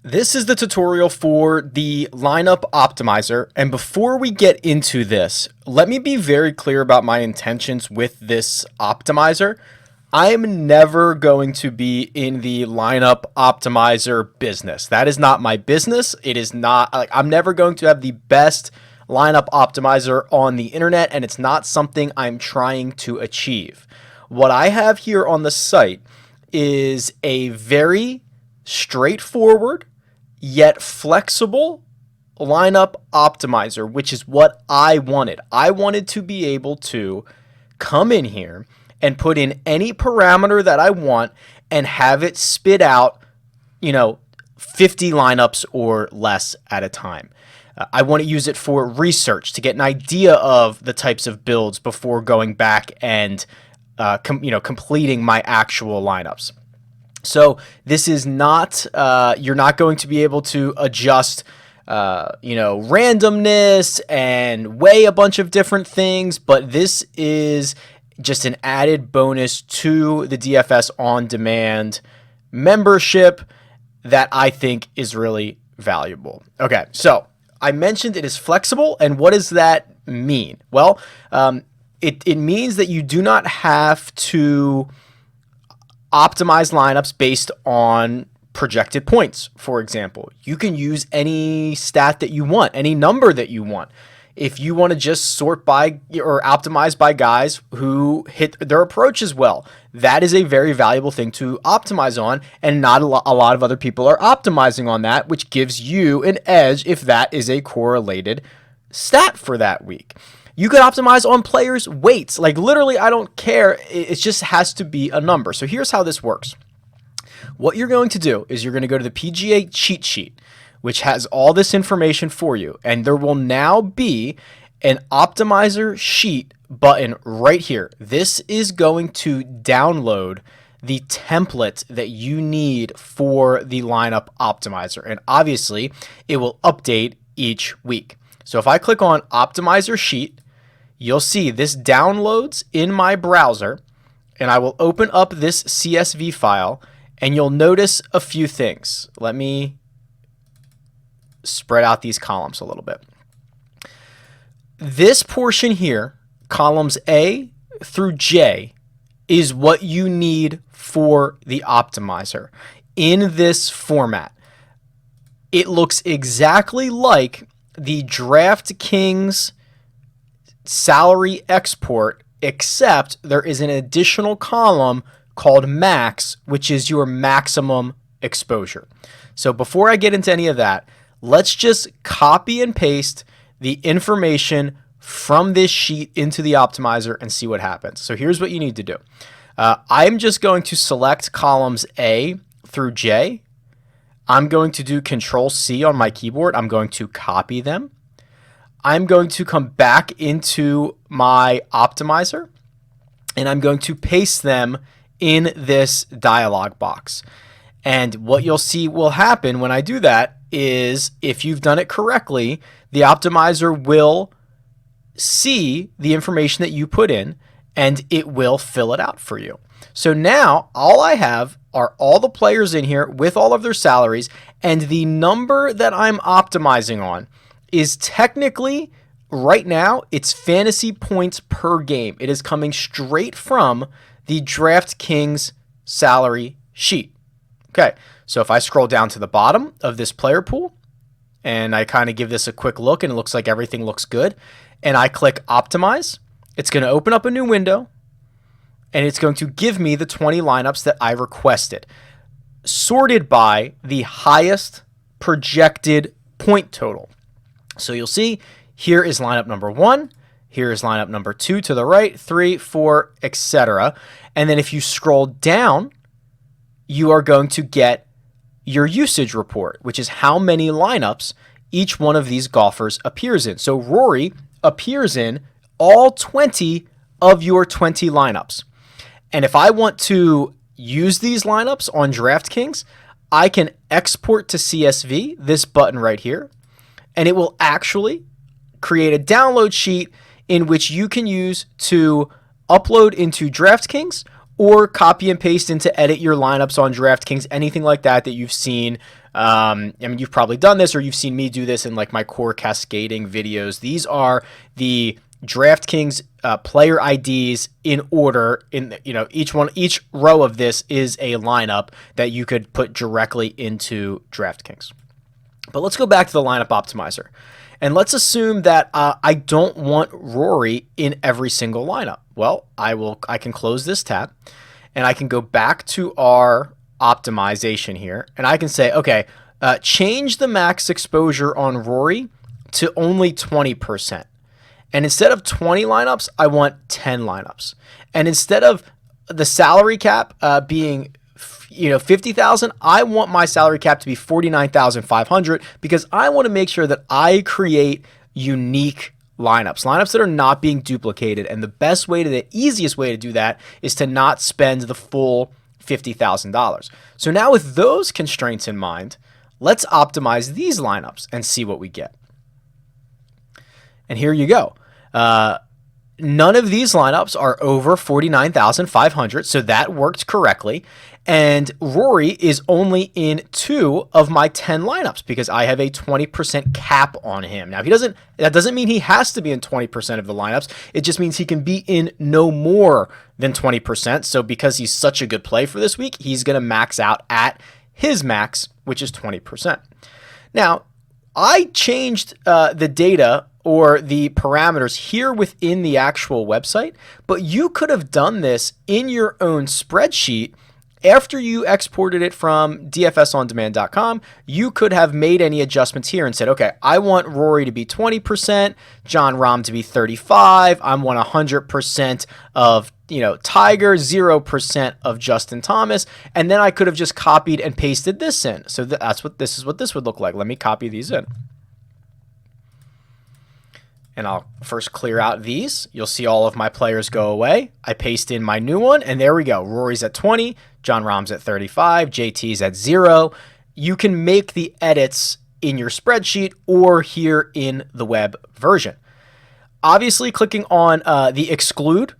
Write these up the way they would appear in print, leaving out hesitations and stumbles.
This is the tutorial for the lineup optimizer, and before we get into this, let me be very clear about my intentions with this optimizer. I am never going to be in the lineup optimizer business. That is not my business. It is not like I'm never going to have the best lineup optimizer on the internet, and it's not something I'm trying to achieve. What I have here on the site is a very straightforward yet flexible lineup optimizer, which is what I wanted. I wanted to be able to come in here and put in any parameter that I want and have it spit out, 50 lineups or less at a time. I want to use it for research to get an idea of the types of builds before going back and completing my actual lineups. So this is not, you're not going to be able to adjust, randomness and weigh a bunch of different things, but this is just an added bonus to the DFS On Demand membership that I think is really valuable. Okay, so I mentioned it is flexible, and what does that mean? Well, it means that you do not have to optimize lineups based on projected points. For example, you can use any stat that you want, any number that you want. If you want to just sort by or optimize by guys who hit their approaches well, that is a very valuable thing to optimize on, and not a lot of other people are optimizing on that, which gives you an edge if that is a correlated stat for that week. You could optimize on players' weights. Like literally, I don't care. It just has to be a number. So here's how this works. What you're going to do is you're going to go to the PGA cheat sheet, which has all this information for you. And there will now be an optimizer sheet button right here. This is going to download the template that you need for the lineup optimizer. And obviously, it will update each week. So if I click on optimizer sheet, you'll see this downloads in my browser, and I will open up this CSV file, and you'll notice a few things. Let me spread out these columns a little bit. This portion here, columns A through J, is what you need for the optimizer in this format. It looks exactly like the DraftKings salary export, except there is an additional column called max, which is your maximum exposure. So before I get into any of that, let's just copy and paste the information from this sheet into the optimizer and see what happens. So here's what you need to do. I'm just going to select columns A through J. I'm going to do Control C on my keyboard. I'm going to copy them. I'm going to come back into my optimizer, and I'm going to paste them in this dialog box. And what you'll see will happen when I do that is, if you've done it correctly, the optimizer will see the information that you put in, and it will fill it out for you. So now all I have are all the players in here with all of their salaries, and the number that I'm optimizing on is technically, right now, it's fantasy points per game. It is coming straight from the DraftKings salary sheet. Okay, so if I scroll down to the bottom of this player pool, and I kind of give this a quick look, and it looks like everything looks good, and I click Optimize, it's going to open up a new window, and it's going to give me the 20 lineups that I requested, sorted by the highest projected point total. So you'll see here is lineup number 1, here is lineup number 2 to the right, 3, 4, etc. And then if you scroll down, you are going to get your usage report, which is how many lineups each one of these golfers appears in. So Rory appears in all 20 of your 20 lineups. And if I want to use these lineups on DraftKings, I can export to CSV, this button right here, and it will actually create a download sheet in which you can use to upload into DraftKings or copy and paste into edit your lineups on DraftKings, anything like that you've seen. I mean, you've probably done this, or you've seen me do this in like my core cascading videos. These are the DraftKings player IDs in order. Each row of this is a lineup that you could put directly into DraftKings. But let's go back to the lineup optimizer. And let's assume that I don't want Rory in every single lineup. Well, I can close this tab and I can go back to our optimization here, and I can say, okay, change the max exposure on Rory to only 20%. And instead of 20 lineups, I want 10 lineups. And instead of the salary cap being 50,000, I want my salary cap to be 49,500 because I want to make sure that I create unique lineups that are not being duplicated. And the easiest way to do that is to not spend the full $50,000. So now with those constraints in mind, let's optimize these lineups and see what we get. And here you go. None of these lineups are over 49,500, so that worked correctly. And Rory is only in 2 of my 10 lineups because I have a 20% cap on him. Now, that doesn't mean he has to be in 20% of the lineups. It just means he can be in no more than 20%. So because he's such a good play for this week, he's going to max out at his max, which is 20%. Now, I changed the data or the parameters here within the actual website, but you could have done this in your own spreadsheet. After you exported it from dfsondemand.com, you could have made any adjustments here and said, okay, I want Rory to be 20%, Jon Rahm to be 35%, I want 100% of Tiger, 0% of Justin Thomas, and then I could have just copied and pasted this in. So this is what this would look like. Let me copy these in. And I'll first clear out these. You'll see all of my players go away. I paste in my new one, and there we go. Rory's at 20, Jon Rahm's at 35, JT's at 0. You can make the edits in your spreadsheet or here in the web version. Obviously, clicking on the exclude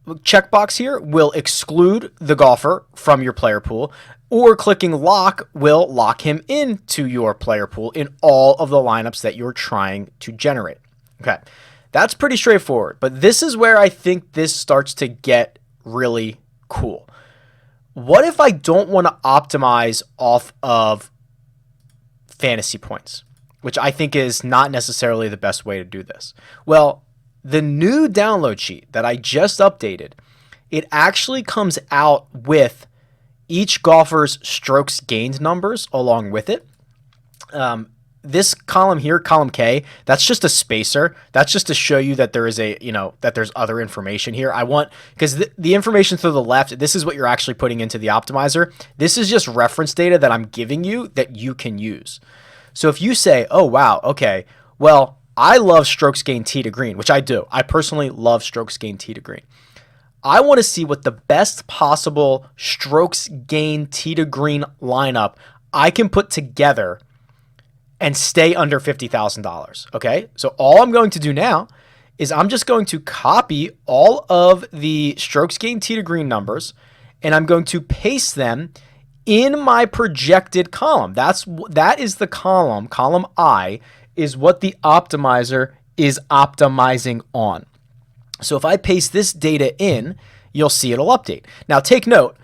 checkbox here will exclude the golfer from your player pool, or clicking lock will lock him into your player pool in all of the lineups that you're trying to generate. Okay, that's pretty straightforward, but this is where I think this starts to get really cool. What if I don't want to optimize off of fantasy points, which I think is not necessarily the best way to do this? Well, the new download sheet that I just updated, it actually comes out with each golfer's strokes gained numbers along with it. This column here, column K, that's just a spacer. That's just to show you that there is that there's other information here. Because the information to the left, this is what you're actually putting into the optimizer. This is just reference data that I'm giving you that you can use. So if you say, oh, wow, okay, well, I love strokes gained tee to green, which I do. I personally love strokes gained tee to green. I want to see what the best possible strokes gained tee to green lineup I can put together and stay under $50,000, okay? So all I'm going to do now is I'm just going to copy all of the strokes gained tee to green numbers, and I'm going to paste them in my projected column. That is the column I, is what the optimizer is optimizing on. So if I paste this data in, you'll see it'll update. Now take note,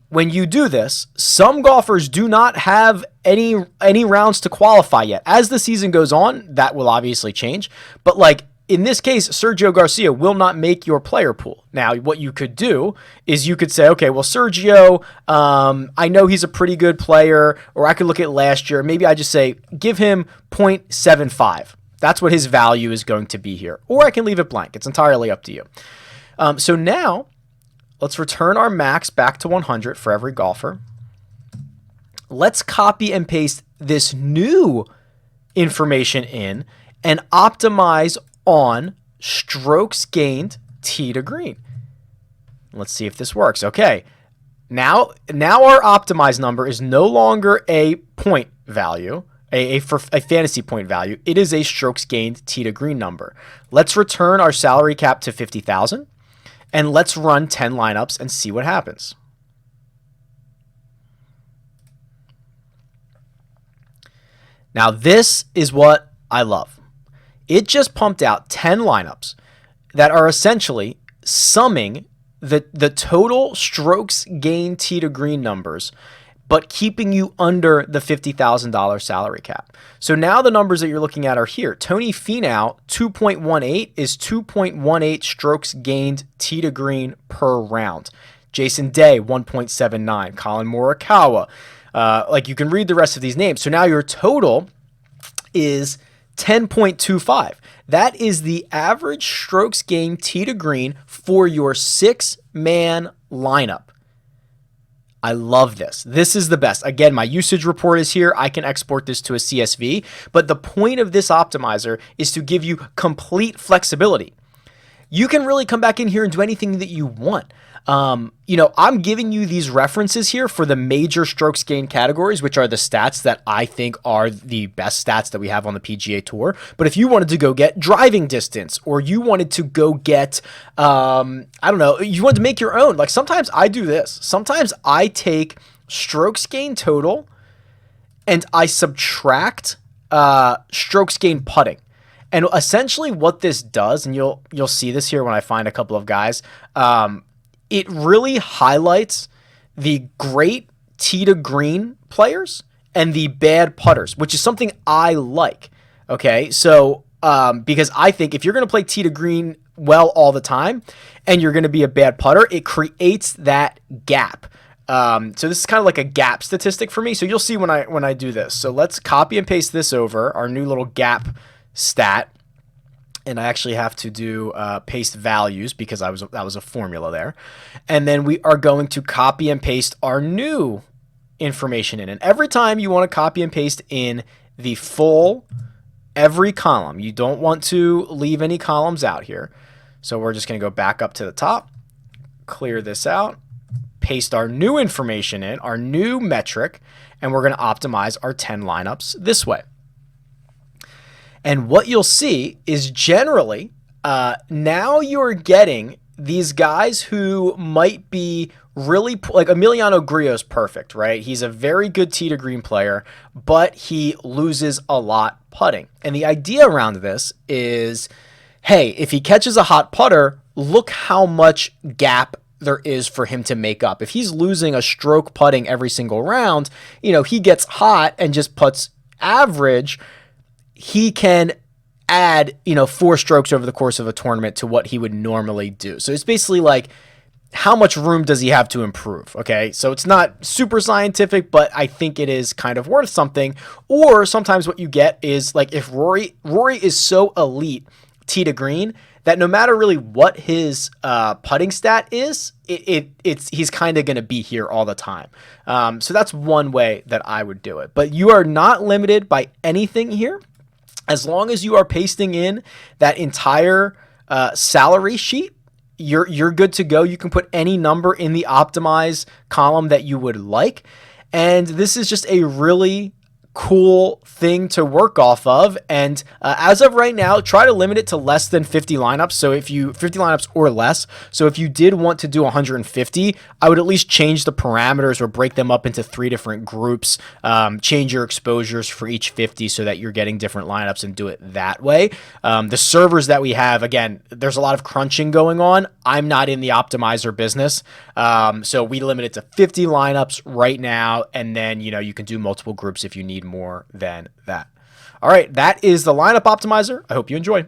when you do this, some golfers do not have any rounds to qualify yet. As the season goes on, that will obviously change. But like in this case, Sergio Garcia will not make your player pool. Now, what you could do is you could say, okay, well, Sergio, I know he's a pretty good player, or I could look at last year. Maybe I just say, give him 0.75. That's what his value is going to be here. Or I can leave it blank. It's entirely up to you. So now, let's return our max back to 100 for every golfer. Let's copy and paste this new information in and optimize on strokes gained tee to green. Let's see if this works. Okay, now our optimized number is no longer a point value, a fantasy point value. It is a strokes gained tee to green number. Let's return our salary cap to 50,000. and let's run 10 lineups and see what happens. Now, this is what I love. It just pumped out 10 lineups that are essentially summing the total strokes gained tee to green numbers, but keeping you under the $50,000 salary cap. So now the numbers that you're looking at are here. Tony Finau, 2.18 is 2.18 strokes gained tee to green per round. Jason Day, 1.79. Colin Morikawa. Like, you can read the rest of these names. So now your total is 10.25. That is the average strokes gained tee to green for your 6-man lineup. I love this. This is the best. Again, my usage report is here. I can export this to a CSV, but the point of this optimizer is to give you complete flexibility. You can really come back in here and do anything that you want. I'm giving you these references here for the major strokes gained categories, which are the stats that I think are the best stats that we have on the PGA Tour. But if you wanted to go get driving distance, or you wanted to go get, you wanted to make your own. Like, sometimes I do this. Sometimes I take strokes gained total and I subtract strokes gained putting. And essentially what this does, and you'll see this here when I find a couple of guys, it really highlights the great tee to green players and the bad putters, which is something I like. Okay, so because I think if you're going to play tee to green well all the time and you're going to be a bad putter, it creates that gap. So this is kind of like a gap statistic for me. So you'll see when I do this. So let's copy and paste this over, our new little gap stat. And I actually have to do paste values because that was a formula there. And then we are going to copy and paste our new information in. And every time you want to copy and paste in the full, every column. You don't want to leave any columns out here. So we're just going to go back up to the top, clear this out, paste our new information in, our new metric, and we're going to optimize our 10 lineups this way. And what you'll see is generally now you're getting these guys who might be really, like Emiliano Grillo's perfect, right? He's a very good tee to green player, but he loses a lot putting. And the idea around this is, hey, if he catches a hot putter, look how much gap there is for him to make up. If he's losing a stroke putting every single round, he gets hot and just putts average, he can add, 4 strokes over the course of a tournament to what he would normally do. So it's basically like, how much room does he have to improve? Okay, so it's not super scientific, but I think it is kind of worth something. Or sometimes what you get is, like, if Rory is so elite tee to green that no matter really what his putting stat is, he's kind of going to be here all the time. So that's one way that I would do it. But you are not limited by anything here. As long as you are pasting in that entire salary sheet, you're good to go. You can put any number in the optimize column that you would like. And this is just a really cool thing to work off of. And as of right now, try to limit it to less than 50 lineups. So 50 lineups or less. So if you did want to do 150, I would at least change the parameters or break them up into 3 different groups, change your exposures for each 50 so that you're getting different lineups and do it that way. The servers that we have, again, there's a lot of crunching going on. I'm not in the optimizer business. So we limit it to 50 lineups right now. And then, you can do multiple groups if you need more than that. All right, that is the lineup optimizer. I hope you enjoy.